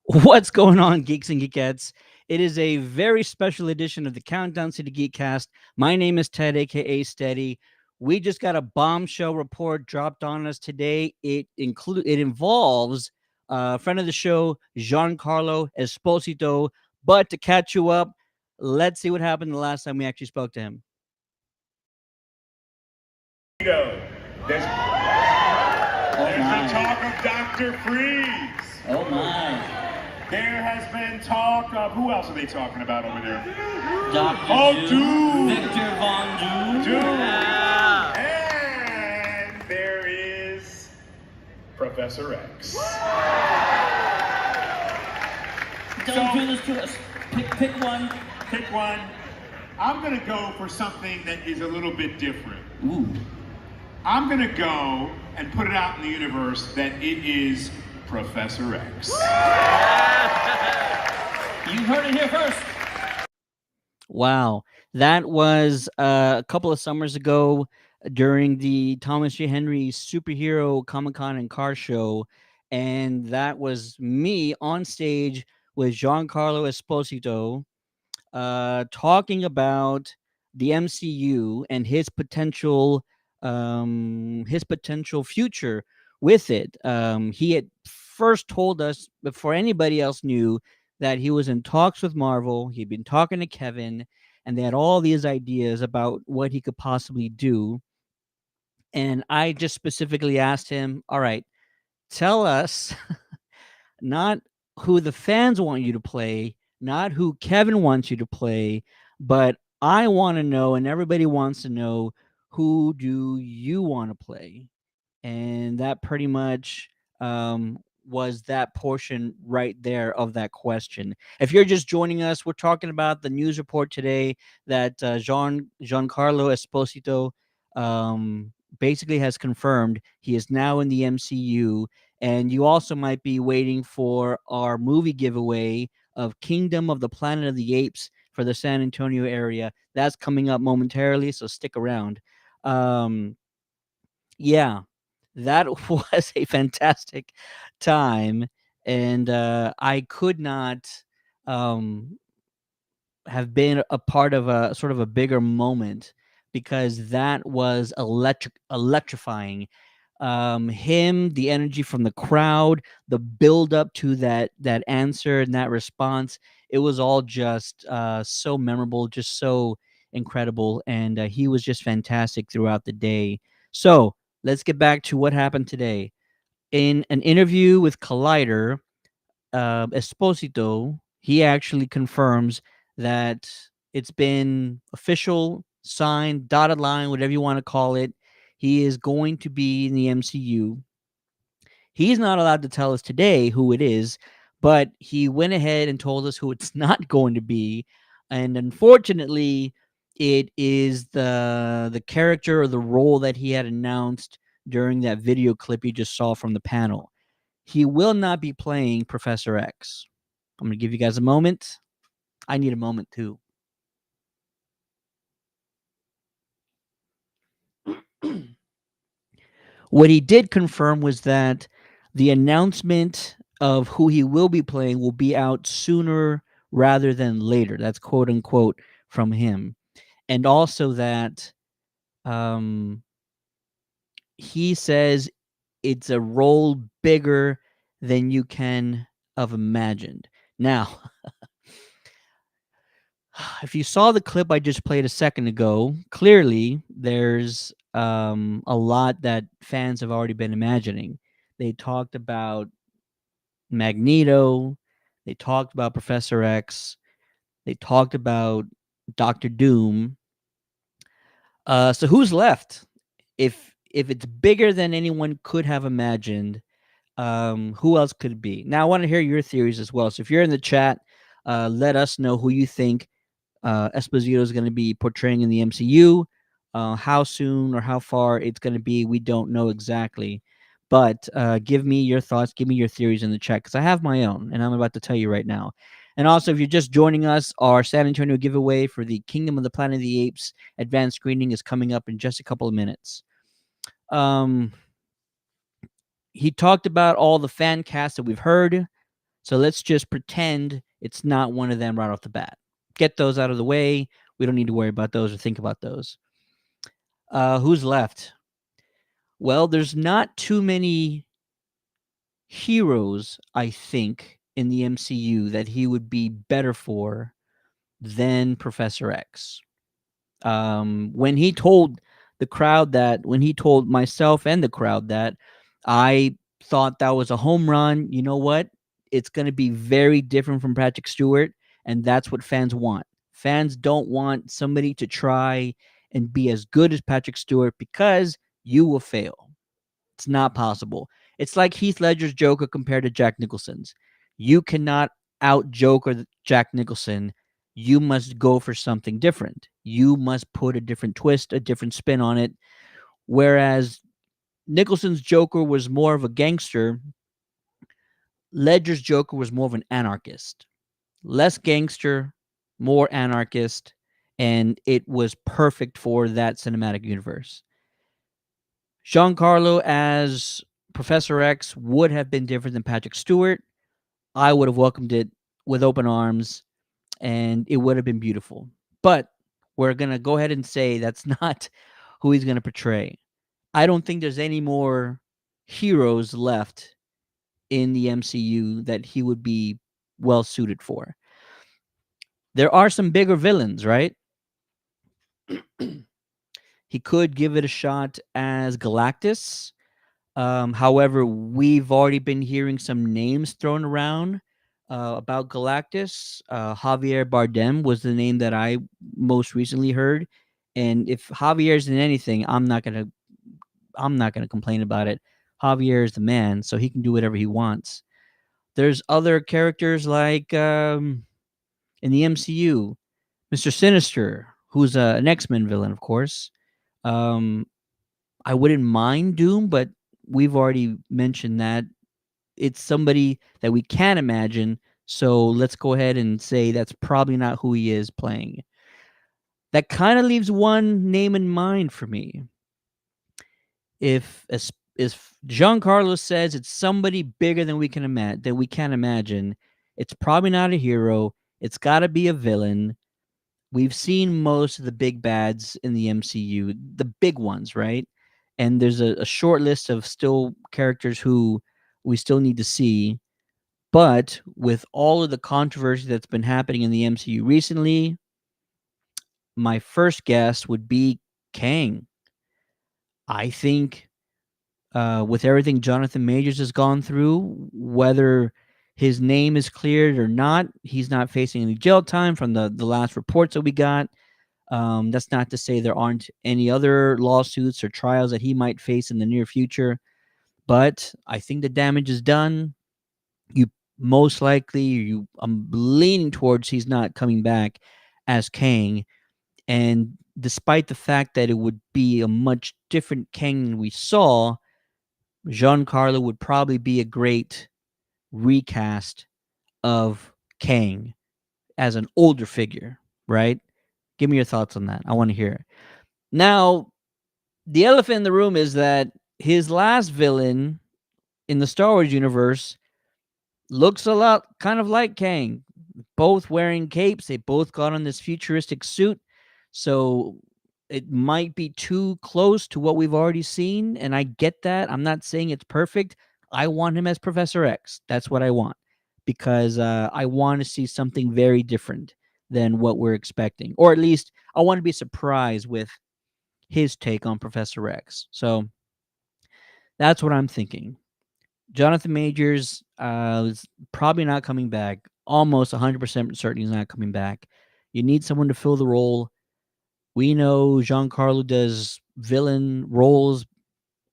What's going on, geeks and geekettes? It is a very special edition of the Countdown to the Geekcast. My name is Ted, aka Steady. We just got a bombshell report dropped on us today. It involves a friend of the show, Giancarlo Esposito. But to catch you up, let's see what happened the last time we actually spoke to him. There's been talk of Dr. Freeze. Oh my. There has been talk of, who else are they talking about over there? Dr. Doom. Victor Von Doom. Doom. Yeah. And there is Professor X. Don't do this to us. Pick one. Pick one. I'm going to go for something that is a little bit different. Ooh. I'm going to go and put it out in the universe that it is Professor X. You heard it here first. Wow. That was a couple of summers ago during the Thomas J. Henry Superhero Comic-Con and Car Show. And that was me on stage with Giancarlo Esposito talking about the MCU and his potential future with it. He had first told us before anybody else knew that he was in talks with Marvel. He'd been talking to Kevin, and they had all these ideas about what he could possibly do. And I just specifically asked him, all right, tell us not who the fans want you to play, not who Kevin wants you to play, but I want to know, and everybody wants to know, who do you want to play? And that pretty much was that portion right there of that question. If you're just joining us, we're talking about the news report today that Giancarlo Esposito basically has confirmed he is now in the MCU. And you also might be waiting for our movie giveaway of Kingdom of the Planet of the Apes for the San Antonio area. That's coming up momentarily, so stick around. Yeah, that was a fantastic time, and I could not um, have been a part of a sort of a bigger moment because that was electrifying. Him, the energy from the crowd, the build up to that answer and that response, it was all just so memorable, just so incredible, and he was just fantastic throughout the day. So let's get back to what happened today. In an interview with Collider, Esposito, he actually confirms that it's been official, signed, dotted line, whatever you want to call it. He is going to be in the MCU. He's not allowed to tell us today who it is, but he went ahead and told us who it's not going to be. And unfortunately, it is the character or the role that he had announced during that video clip you just saw from the panel. He will not be playing Professor X. I'm going to give you guys a moment. I need a moment too. What he did confirm was that the announcement of who he will be playing will be out sooner rather than later. That's quote unquote from him. And also that um, he says it's a role bigger than you can have imagined. Now, if you saw the clip I just played a second ago, clearly there's a lot that fans have already been imagining. They talked about Magneto, they talked about Professor X, they talked about Doctor Doom. So who's left? If it's bigger than anyone could have imagined, who else could it be? Now I want to hear your theories as well. So if you're in the chat, let us know who you think Esposito is going to be portraying in the MCU. How soon or how far it's going to be, we don't know exactly. But give me your thoughts, give me your theories in the chat because I have my own, and I'm about to tell you right now. And also, if you're just joining us, our San Antonio giveaway for the Kingdom of the Planet of the Apes advanced screening is coming up in just a couple of minutes. He talked about all the fan casts that we've heard. So let's just pretend it's not one of them right off the bat. Get those out of the way. We don't need to worry about those or think about those. Who's left? Well, there's not too many heroes, I think, in the MCU that he would be better for than Professor X. When he told the crowd that, when he told myself and the crowd that, I thought that was a home run. You know what? It's going to be very different from Patrick Stewart, and that's what fans want. Fans don't want somebody to try and be as good as Patrick Stewart because you will fail. It's not possible. It's like Heath Ledger's Joker compared to Jack Nicholson's. You cannot out Joker Jack Nicholson. You must go for something different. You must put a different twist, a different spin on it. Whereas Nicholson's Joker was more of a gangster, Ledger's Joker was more of an anarchist. Less gangster, more anarchist, and it was perfect for that cinematic universe. Giancarlo as Professor X would have been different than Patrick Stewart. I would have welcomed it with open arms, and it would have been beautiful. But we're going to go ahead and say that's not who he's going to portray. I don't think there's any more heroes left in the MCU that he would be well suited for. There are some bigger villains, right? He could give it a shot as Galactus. However, we've already been hearing some names thrown around about Galactus. Javier Bardem was the name that I most recently heard, and if Javier's in anything, I'm not gonna complain about it. Javier is the man, so he can do whatever he wants. There's other characters like in the MCU, Mr. Sinister, who's an X-Men villain, of course. Um, I wouldn't mind Doom, but we've already mentioned that it's somebody that we can imagine. So let's go ahead and say that's probably not who he is playing. That kind of leaves one name in mind for me. If Giancarlo says it's somebody bigger than we can imagine, that we can't imagine, it's probably not a hero. It's got to be a villain. We've seen most of the big bads in the MCU, the big ones, right? And there's a short list of still characters who we still need to see. But with all of the controversy that's been happening in the MCU recently, my first guess would be Kang. I think with everything Jonathan Majors has gone through, whether his name is cleared or not, he's not facing any jail time from the last reports that we got. That's not to say there aren't any other lawsuits or trials that he might face in the near future, but I think the damage is done. You most likely, I'm leaning towards he's not coming back as Kang, and despite the fact that it would be a much different Kang than we saw, Giancarlo would probably be a great recast of Kang as an older figure, right? Give me your thoughts on that. I want to hear it. Now, the elephant in the room is that his last villain in the Star Wars universe looks a lot kind of like Kang. Both wearing capes, they both got on this futuristic suit. So it might be too close to what we've already seen, and I get that. I'm not saying it's perfect. I want him as Professor X. That's what I want because I want to see something very different than what we're expecting, or at least I want to be surprised with his take on Professor X. So that's what I'm thinking. Jonathan Majors is probably not coming back. Almost 100% certain he's not coming back. You need someone to fill the role. We know Giancarlo does villain roles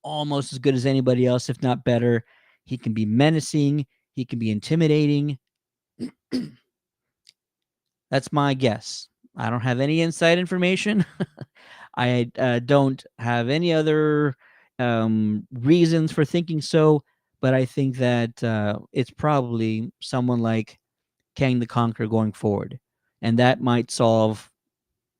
almost as good as anybody else, if not better. He can be menacing. He can be intimidating. That's my guess. I don't have any inside information. I don't have any other reasons for thinking so, but I think that it's probably someone like Kang the Conqueror going forward. And that might solve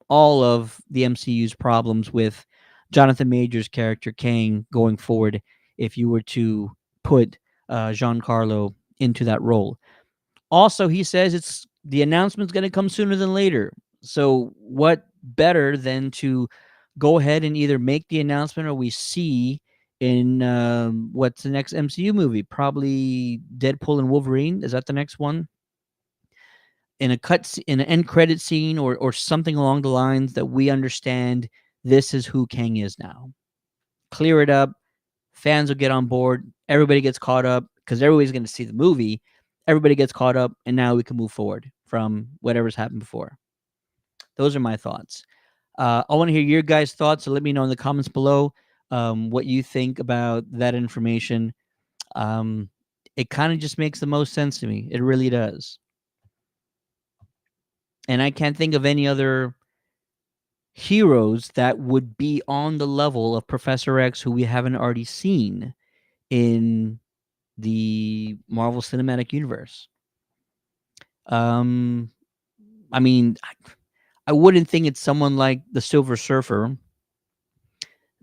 all of the MCU's problems with Jonathan Majors' character Kang going forward if you were to put Giancarlo into that role. Also, he says it's the announcement's going to come sooner than later. So, what better than to go ahead and either make the announcement or we see in what's the next MCU movie? Probably Deadpool and Wolverine. Is that the next one? In a in an end credit scene or something along the lines that we understand this is who Kang is now. Clear it up. Fans will get on board. Everybody gets caught up because everybody's going to see the movie. Everybody gets caught up, and now we can move forward from whatever's happened before. Those are my thoughts. I want to hear your guys' thoughts, so let me know in the comments below what you think about that information. It kind of just makes the most sense to me. It really does. And I can't think of any other heroes that would be on the level of Professor X who we haven't already seen in the Marvel Cinematic Universe. Um, I mean, I wouldn't think it's someone like the Silver Surfer.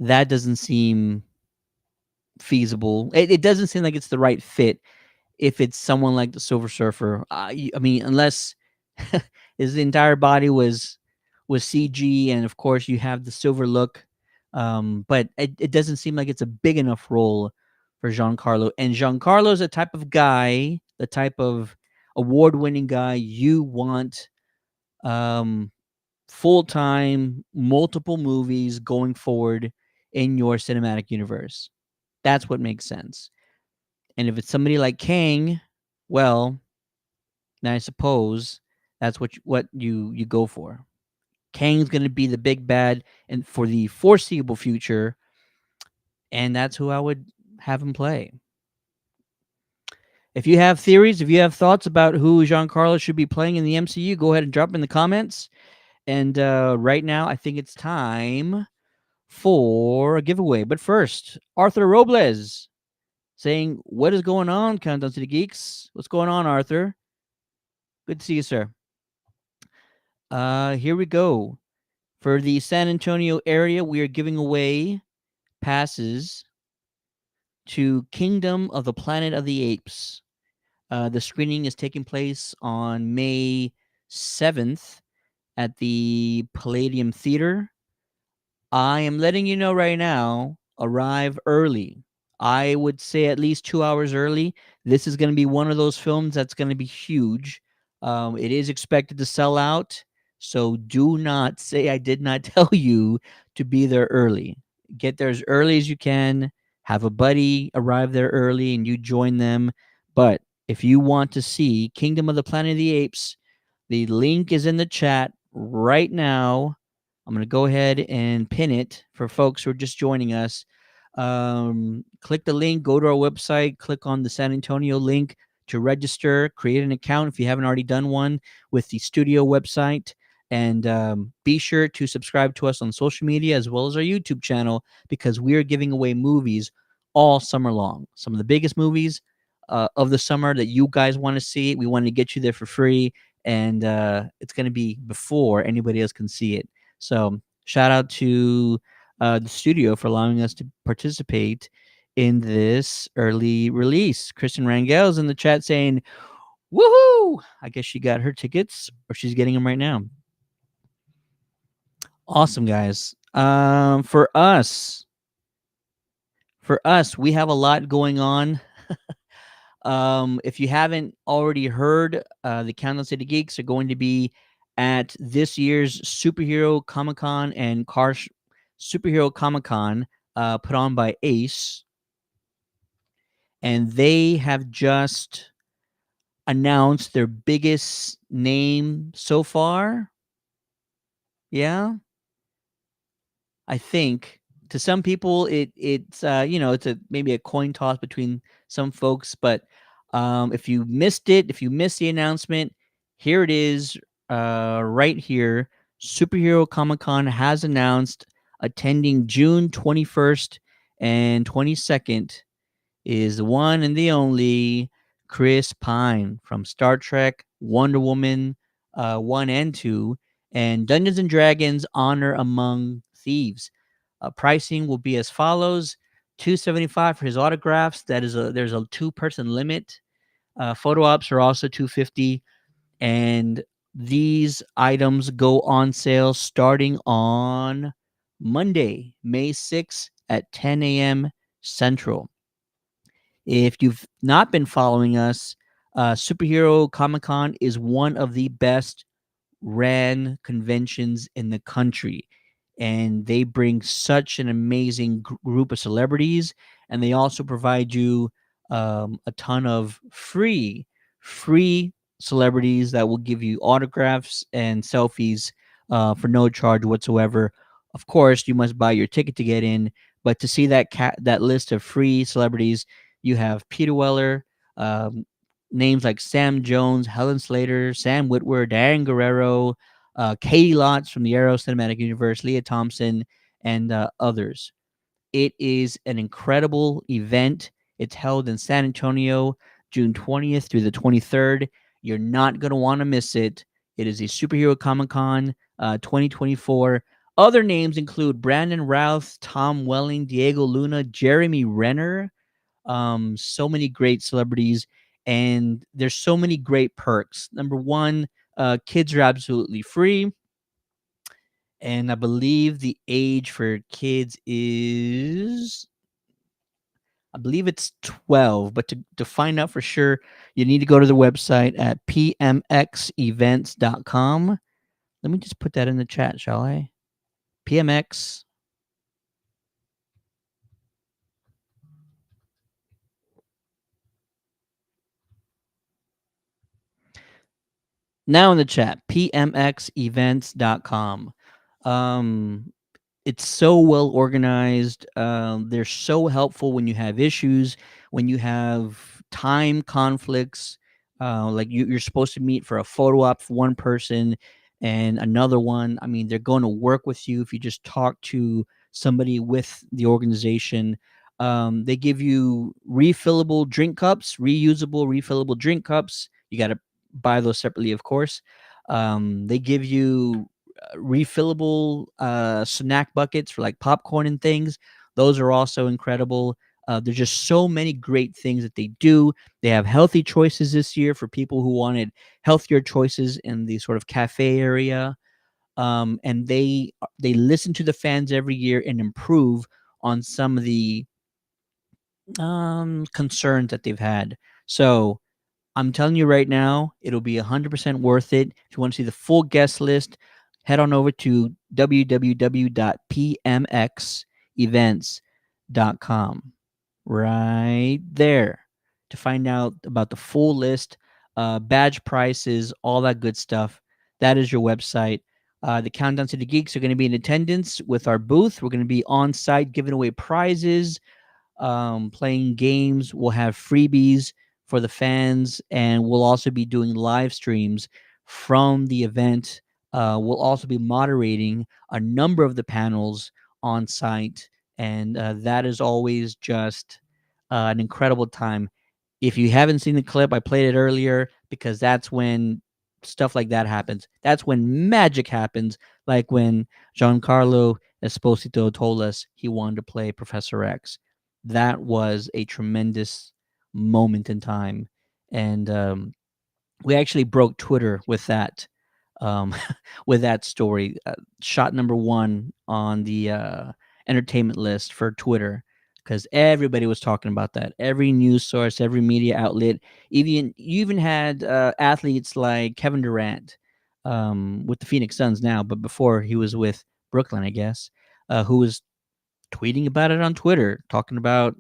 That doesn't seem feasible. It doesn't seem like it's the right fit if it's someone like the Silver Surfer. I mean, unless his entire body was CG, and of course you have the silver look. But it doesn't seem like it's a big enough role for Giancarlo. And Giancarlo is a type of guy, the type of award-winning guy you want full-time, multiple movies going forward in your cinematic universe. That's what makes sense. And if it's somebody like Kang, well, then I suppose that's what you go for. Kang's going to be the big bad and for the foreseeable future, and that's who I would have him play. If you have theories, if you have thoughts about who Giancarlo should be playing in the MCU, go ahead and drop in the comments. And right now, I think it's time for a giveaway. But first, Arthur Robles saying, "What is going on, Countdown to the Geeks? What's going on, Arthur? Good to see you, sir." Here we go. For the San Antonio area, we are giving away passes to Kingdom of the Planet of the Apes. The screening is taking place on May 7th at the Palladium Theater. I am letting you know right now, arrive early. I would say at least 2 hours early. This is going to be one of those films that's going to be huge. It is expected to sell out. So do not say I did not tell you to be there early. Get there as early as you can. Have a buddy arrive there early and you join them. But if you want to see Kingdom of the Planet of the Apes, the link is in the chat right now. I'm going to go ahead and pin it for folks who are just joining us. Click the link, go to our website, click on the San Antonio link to register, create an account if you haven't already done one with the studio website. And be sure to subscribe to us on social media as well as our YouTube channel because we are giving away movies all summer long. Some of the biggest movies of the summer that you guys want to see. We want to get you there for free. And it's going to be before anybody else can see it. So shout out to the studio for allowing us to participate in this early release. Kristen Rangel's in the chat saying, "Woohoo!" I guess she got her tickets or she's getting them right now. Awesome, guys. For us, we have a lot going on. If you haven't already heard, the Countdown City Geeks are going to be at this year's Superhero Comic Con and Superhero Comic Con put on by Ace. And they have just announced their biggest name so far. Yeah. I think to some people it's it's a maybe a coin toss between some folks, but if you missed it, if you missed the announcement, here it is, right here. Superhero Comic Con has announced attending June 21st and 22nd is the one and the only Chris Pine from Star Trek, Wonder Woman 1 and 2, and Dungeons and Dragons Honor Among Thieves. Pricing will be as follows: $275 for his autographs. There's a 2-person limit. Photo ops are also 250, and these items go on sale starting on Monday, May 6th at 10 a.m. Central. If you've not been following us, Superhero Comic Con is one of the best ran conventions in the country, and they bring such an amazing group of celebrities, and they also provide you a ton of free celebrities that will give you autographs and selfies for no charge whatsoever. Of course, you must buy your ticket to get in, but to see that list of free celebrities, you have Peter Weller, um, names like Sam Jones, Helen Slater, Sam Witwer, Darren Guerrero, Katie Lotz from the Arrow Cinematic Universe, Leah Thompson, and others. It is an incredible event. It's held in San Antonio, June 20th through the 23rd. You're not going to want to miss it. It is a Superhero Comic Con 2024. Other names include Brandon Routh, Tom Welling, Diego Luna, Jeremy Renner, so many great celebrities, and there's so many great perks. Number one, kids are absolutely free, and I believe the age for kids is, I believe it's 12, but to find out for sure, you need to go to the website at pmxevents.com. Let me just put that in the chat, shall I? PMX. Now in the chat, pmxevents.com. It's so well organized. They're so helpful when you have issues, when you have time conflicts. Like you're supposed to meet for a photo op for one person and another one. I mean, they're going to work with you if you just talk to somebody with the organization. They give you refillable drink cups, reusable refillable drink cups. You got to buy those separately, of course. They give you refillable snack buckets for like popcorn and things. Those are also incredible. There's just so many great things that they do. They have healthy choices this year for people who wanted healthier choices in the sort of cafe area. And they listen to the fans every year and improve on some of the concerns that they've had. So I'm telling you right now, it'll be 100% worth it. If you want to see the full guest list, head on over to www.pmxevents.com. Right there to find out about the full list, badge prices, all that good stuff. That is your website. The Countdown to the Geeks are going to be in attendance with our booth. We're going to be on site giving away prizes, playing games. We'll have freebies for the fans, and we'll also be doing live streams from the event. We'll also be moderating a number of the panels on site, and that is always just an incredible time. If you haven't seen the clip, I played it earlier because that's when stuff like that happens. That's when magic happens, like when Giancarlo Esposito told us he wanted to play Professor X. That was a tremendous moment in time, and we actually broke Twitter with that, um, with that story. Shot number one on the entertainment list for Twitter because everybody was talking about that. Every news source, every media outlet, even you even had athletes like Kevin Durant, with the Phoenix Suns now, but before he was with Brooklyn, I guess, who was tweeting about it on Twitter, talking about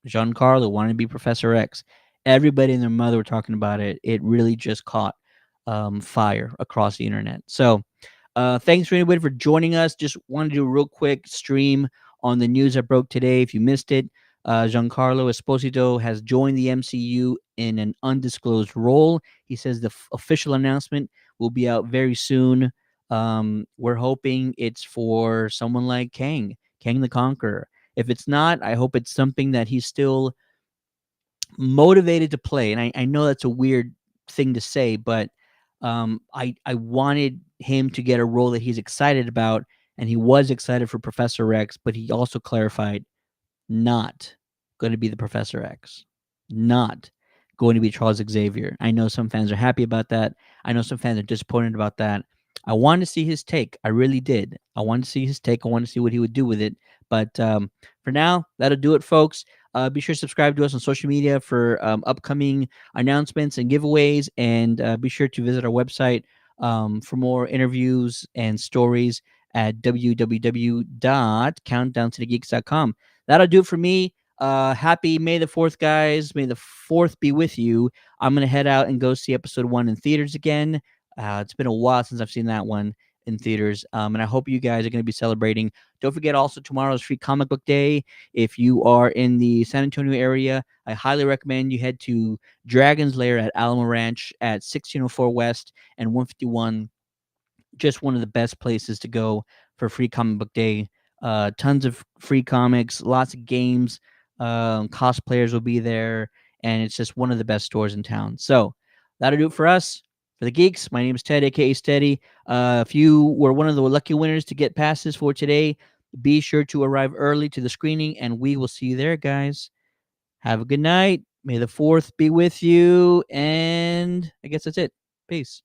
Giancarlo wanted to be Professor X. Everybody and their mother were talking about it. It really just caught fire across the internet. So, thanks for anybody for joining us. Just wanted to do a real quick stream on the news that broke today. If you missed it, Giancarlo Esposito has joined the MCU in an undisclosed role. He says the official announcement will be out very soon. We're hoping it's for someone like Kang the Conqueror. If it's not, I hope it's something that he's still motivated to play. And I know that's a weird thing to say, but I wanted him to get a role that he's excited about, and he was excited for Professor X, but he also clarified not going to be the Professor X, not going to be Charles Xavier. I know some fans are happy about that. I know some fans are disappointed about that. I wanted to see his take. I really did. I wanted to see his take. I wanted to see what he would do with it. But for now, that'll do it, folks. Be sure to subscribe to us on social media for upcoming announcements and giveaways. And be sure to visit our website for more interviews and stories at www.countdowntothegeeks.com. That'll do it for me. Happy May the 4th, guys. May the 4th be with you. I'm going to head out and go see episode 1 in theaters again. It's been a while since I've seen that one in theaters. And I hope you guys are going to be celebrating. Don't forget also tomorrow's free comic book day. If you are in the San Antonio area, I highly recommend you head to Dragon's Lair at Alamo Ranch at 1604 West and 151. Just one of the best places to go for free comic book day. Tons of free comics, lots of games. Cosplayers will be there, and it's just one of the best stores in town. So that'll do it for us. For the geeks, my name is Ted, aka Steady. If you were one of the lucky winners to get passes for today, be sure to arrive early to the screening, and we will see you there, guys. Have a good night. May the 4th be with you, and I guess that's it. Peace.